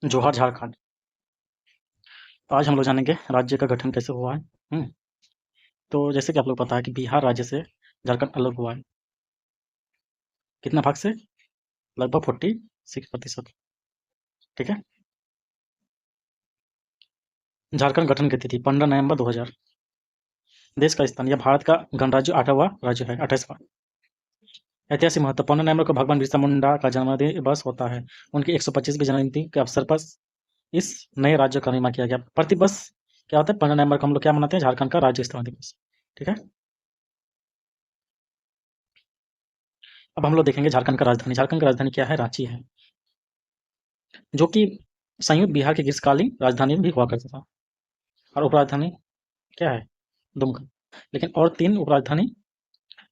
जोहार झारखंड। तो आज हम लोग जानेंगे राज्य का गठन कैसे हुआ है। तो जैसे कि आप लोग पता है कि बिहार राज्य से झारखंड अलग हुआ है। कितना भाग से? लगभग 46%। ठीक है। झारखंड गठन की तिथि 15 नवंबर 2000। देश का स्थान, यह भारत का गणराज्य 8वां राज्य है, 28वां। ऐतिहासिक महत्व, 15 नवंबर को भगवान बिरसा मुंडा का जन्मदिन दिवस होता है। उनकी 125वीं जन्मजयंती के अवसर पर इस नए राज्य का निर्माण किया गया। प्रतिवर्ष क्या होता है, 15 नवंबर को हम लोग क्या मनाते हैं? झारखंड का राज्य स्थापना दिवस। ठीक है। अब हम लोग देखेंगे झारखंड का राजधानी। झारखंड की राजधानी क्या है? रांची है, जो कि संयुक्त बिहार की ग्रीष्मकालीन राजधानी भी हुआ करता था। और उपराजधानी क्या है? दुमका। लेकिन और 3 उपराजधानी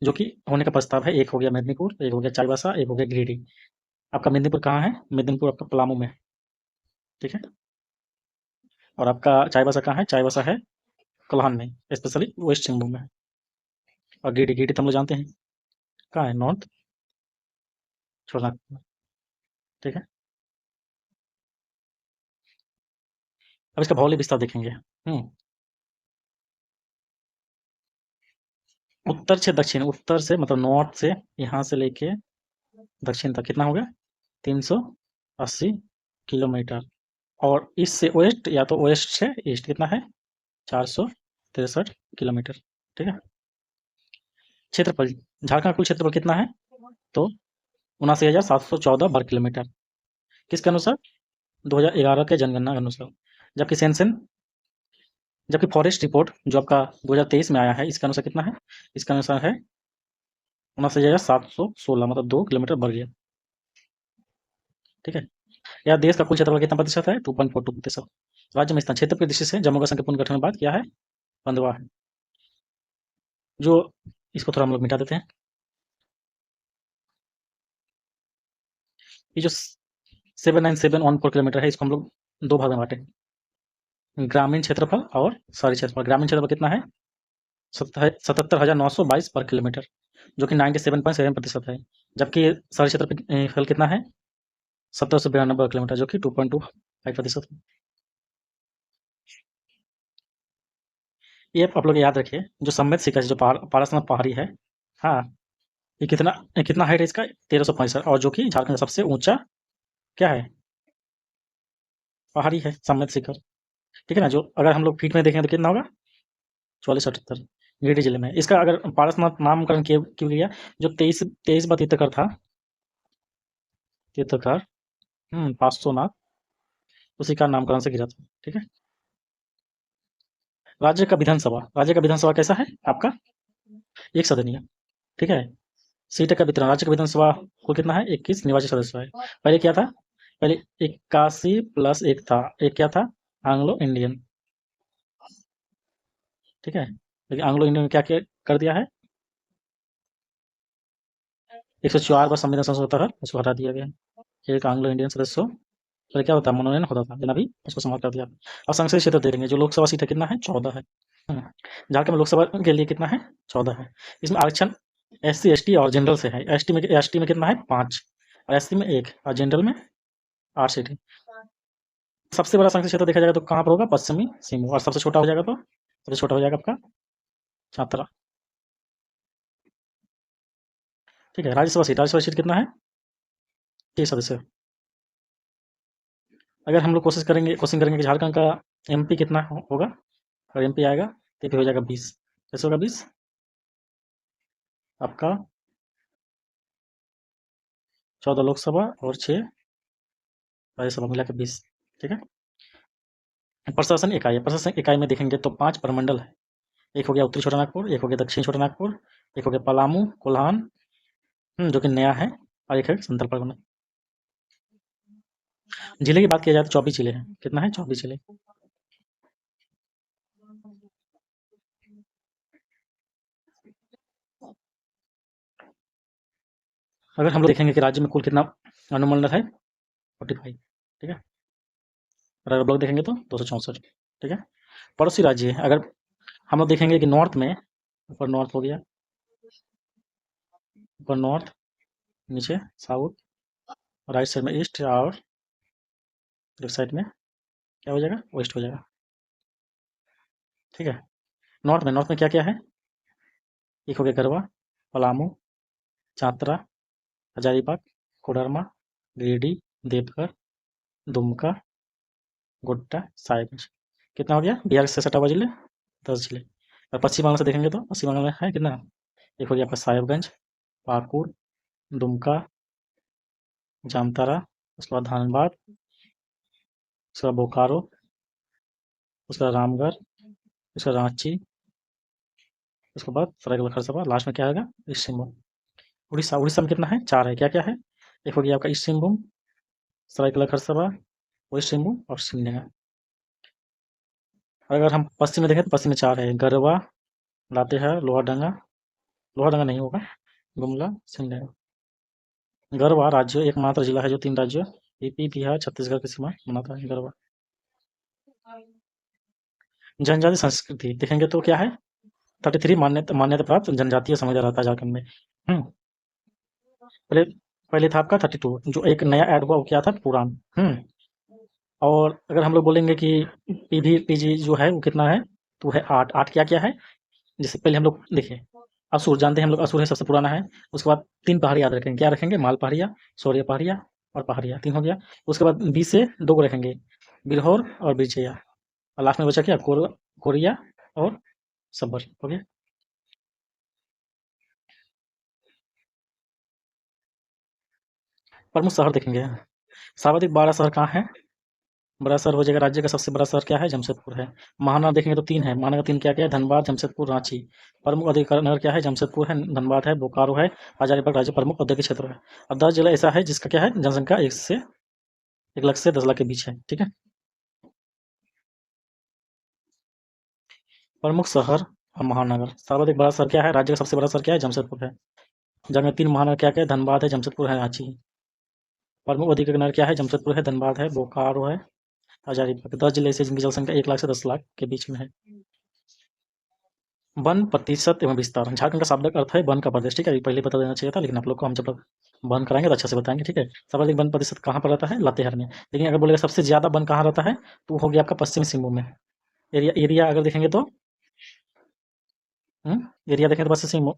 जो कि होने का प्रस्ताव है, एक हो गया मेदिनीपुर, एक हो गया चाईबासा, एक हो गया गिरिडीह। आपका मेदिनीपुर कहाँ है? मेदिनीपुर आपका पलामू में है। ठीक है। और आपका चाईबासा कहाँ है? चाईबासा है कोल्हान में, स्पेशली वेस्ट सिंहभूम में है। और गिरिडीह, गिरिडीह तो हम लोग जानते हैं कहाँ है, नॉर्थ छोरनागपुर में। ठीक है। अब इसका भौगोलिक विस्तार देखेंगे। उत्तर से दक्षिण, उत्तर से मतलब नॉर्थ से यहाँ से लेके दक्षिण तक कितना हो गया? 380 किलोमीटर। और ईस्ट से वेस्ट या तो वेस्ट से ईस्ट कितना है? 463 किलोमीटर। ठीक है। क्षेत्रफल, झारखंड का कुल क्षेत्रफल कितना है? तो 79,714 वर्ग किलोमीटर। किसके अनुसार? 2011 के जनगणना के अनुसार। जबकि सेंसन जबकि फॉरेस्ट रिपोर्ट जो आपका 2023 में आया है, इसके अनुसार कितना है? इसके अनुसार है 79,716, मतलब 2 किलोमीटर वर्ग। ठीक है। यह देश का कुल क्षेत्रफल कितना प्रतिशत है? 2.42%। राज्य में स्थान, क्षेत्र की दृष्टि से जम्मू कश्मीर के पुनर्गठन के बाद क्या है? 15वां है। जो इसको थोड़ा हम लोग मिटा देते हैं। ये जो 79,714 किलोमीटर है, इसको हम लोग 2 भाग में बांटे, ग्रामीण क्षेत्रफल और शहरी क्षेत्रफल। ग्रामीण क्षेत्रफल कितना है? 77,922 वर्ग किलोमीटर, जो कि 97.7% है। जबकि शहरी क्षेत्रफल कितना है? 1792 वर्ग किलोमीटर, जो कि 2.25% है। ये आप लोग याद रखिए, जो सम्मित शिखर जो पारसनाथ पहाड़ी है, हाँ, ये कितना हाइट है इसका? 1365। और जो कि झारखंड का सबसे ऊंचा क्या है? पहाड़ी है, सम्मित शिखर। ठीक है ना। जो अगर हम लोग फीट में देखें तो कितना होगा? 4478। गिरिडीह जिले में इसका अगर पारसनाथ नामकरण क्यों क्यों किया? जो 23वां तीर्थकर था, तीर्थकर पार्श्वनाथ, उसी का नामकरण से गिरा था। ठीक है। राज्य का विधानसभा कैसा है आपका? एक सदनीय। ठीक है। सीट का वितरण, राज्य का विधानसभा को कितना है? 21 निर्वाचित सदस्य है। पहले क्या था? पहले 81+1 था। एक क्या था? Anglo Indian. ठीक है। लेकिन एंग्लो इंडियन में क्या क्या कर दिया है? 104 बार संविधान संशोधन होता है, उसको हटा दिया गया। एक एंग्लो इंडियन सदस्य पहले क्या होता है? मनोनयन होता था, लेकिन अभी उसको समाप्त कर दिया। अब संसदीय क्षेत्र देखेंगे, जो लोकसभा सीट है कितना है? 14 है। झारखंड में लोकसभा के लिए कितना है? 14 है। इसमें आरक्षण SC ST और जनरल से है। ST में कितना है? 5। और SC में 1 और जनरल में 8 सीटें। सबसे बड़ा संसदीय क्षेत्र देखा जाएगा तो कहाँ पर होगा? पश्चिमी सिंहभूम। और सबसे छोटा हो जाएगा तो सबसे छोटा हो जाएगा आपका छात्रा। ठीक है। राज्यसभा सीट कितना है? 6 सदस्य। अगर हम लोग क्वेश्चन करेंगे कि झारखंड का MP कितना होगा, और MP आएगा तो हो जाएगा 20। कैसे होगा 20? आपका 14 लोकसभा और 6 राज्यसभा मिला के 20। ठीक है। प्रशासन इकाई है। प्रशासन इकाई में देखेंगे तो 5 प्रमंडल है। एक हो गया उत्तरी छोटा नागपुर, एक हो गया दक्षिण छोटा नागपुर, एक हो गया पलामू, कोल्हान, जो कि नया है, और एक है संथाल परगना। जिले की बात किया जाए तो 24 जिले हैं। कितना है? 24 जिले। अगर हम लोग देखेंगे कि राज्य में कुल कितना अनुमंडल है? 45। ठीक है। और अगर ब्लॉक देखेंगे तो 264। ठीक है। पड़ोसी राज्य है, अगर हम लोग देखेंगे कि नॉर्थ में, ऊपर नॉर्थ हो गया, ऊपर नॉर्थ, नीचे साउथ, राइट साइड में ईस्ट और लेफ्ट साइड में क्या हो जाएगा, वेस्ट हो जाएगा। ठीक है। नॉर्थ में क्या-क्या है? एक हो गया गरवा, पलामू, चातरा, हजारीबाग, कोडरमा, गिरिडीह, देवघर, दुमका, गोड्डा, साहिबगंज। कितना हो गया? बिहार से सटा हुआ जिले 10 जिले। और पश्चिम बंगाल से देखेंगे तो पश्चिम बंगाल में है कितना? एक हो गया आपका साहिबगंज, पाकुड़, दुमका, जामताड़ा, उसके बाद धनबाद, उसके बाद बोकारो, उसके बाद रामगढ़, उसके बाद रांची, उसके बाद सरायकेला खरसावां, लास्ट में क्या आएगा? ईस्ट सिंहभूम। उड़ीसा में कितना है? 4 है। क्या-क्या है? एक हो गया आपका ईस्ट सिंहभूम, सरायकेला खरसावां, वेस्ट सिंहभूम और सिमडेगा। अगर हम पश्चिम में देखें तो पश्चिम में 4 है, गरवा, लातेहार, लोहारदंगा नहीं होगा, गुमला, सिमडेगा। गरवा राज्य एकमात्र जिला है जो 3 राज्यों यूपी, बिहार, छत्तीसगढ़ की सीमा बनाता है। गरवा। जनजाति संस्कृति देखेंगे तो क्या है? 33 मान्यता प्राप्त जनजातीय समुदाय रहता है झारखंड में। पहले पहले था आपका 32, जो एक नया ऐड हुआ वो क्या था? पुराण। और अगर हम लोग बोलेंगे कि पीजी जो है वो कितना है? तो है 8। 8 क्या-क्या है? जैसे पहले हम लोग देखिए, असुर जानते हैं हम लोग, असुर है सबसे पुराना है। उसके बाद 3 पहाड़ी याद रखेंगे। क्या रखेंगे? माल पहाड़िया, शौर्य पहाड़िया और पहाड़िया, 3 हो गया। उसके बाद बी से 2 को रखेंगे, बिरहोर और बिरचैया। और लास्ट में बचा क्या? कोरिया और सब्बर। हो गया। प्रमुख शहर देखेंगे। सर्वाधिक बड़ा शहर कहाँ है? बड़ा शहर हो जाएगा, राज्य का सबसे बड़ा शहर क्या है? जमशेदपुर है। महानगर देखेंगे तो 3 है। महानगर 3 क्या-क्या है? धनबाद, जमशेदपुर, रांची। प्रमुख औद्योगिक नगर क्या है? जमशेदपुर है, धनबाद है, बोकारो है, हजारीबाग राज्य प्रमुख औद्योगिक क्षेत्र है। और 10 जिला ऐसा है जिसका क्या है? जनसंख्या 1 लाख से 10 लाख के बीच है। ठीक है। प्रमुख शहर और महानगर। सर्वाधिक बड़ा शहर क्या है? राज्य का सबसे बड़ा शहर क्या है? जमशेदपुर है। जहाँ 3 महानगर क्या-क्या है? धनबाद है, जमशेदपुर है, रांची। प्रमुख औद्योगिक नगर क्या है? जमशेदपुर है, धनबाद है, बोकारो है, हजारीबाग। 10 जिले ऐसे जिनकी जनसंख्या 1 लाख से 10 लाख के बीच में है। वन प्रतिशत एवं विस्तार। झारखंड का शाब्दिक अर्थ है वन का प्रदेश। ठीक है, ये पहले बता देना चाहिए था, लेकिन आप लोग को हम जब वन कराएंगे तो अच्छे से बताएंगे। ठीक है। सर्वाधिक वन प्रतिशत कहाँ पर रहता है? लातेहार में। लेकिन अगर बोलेगा सबसे ज्यादा वन कहाँ रहता है, तो वो हो गया आपका पश्चिमी सिंहभूम में। एरिया अगर देखेंगे तो एरिया देखेंगे तो पश्चिम सिंहभूम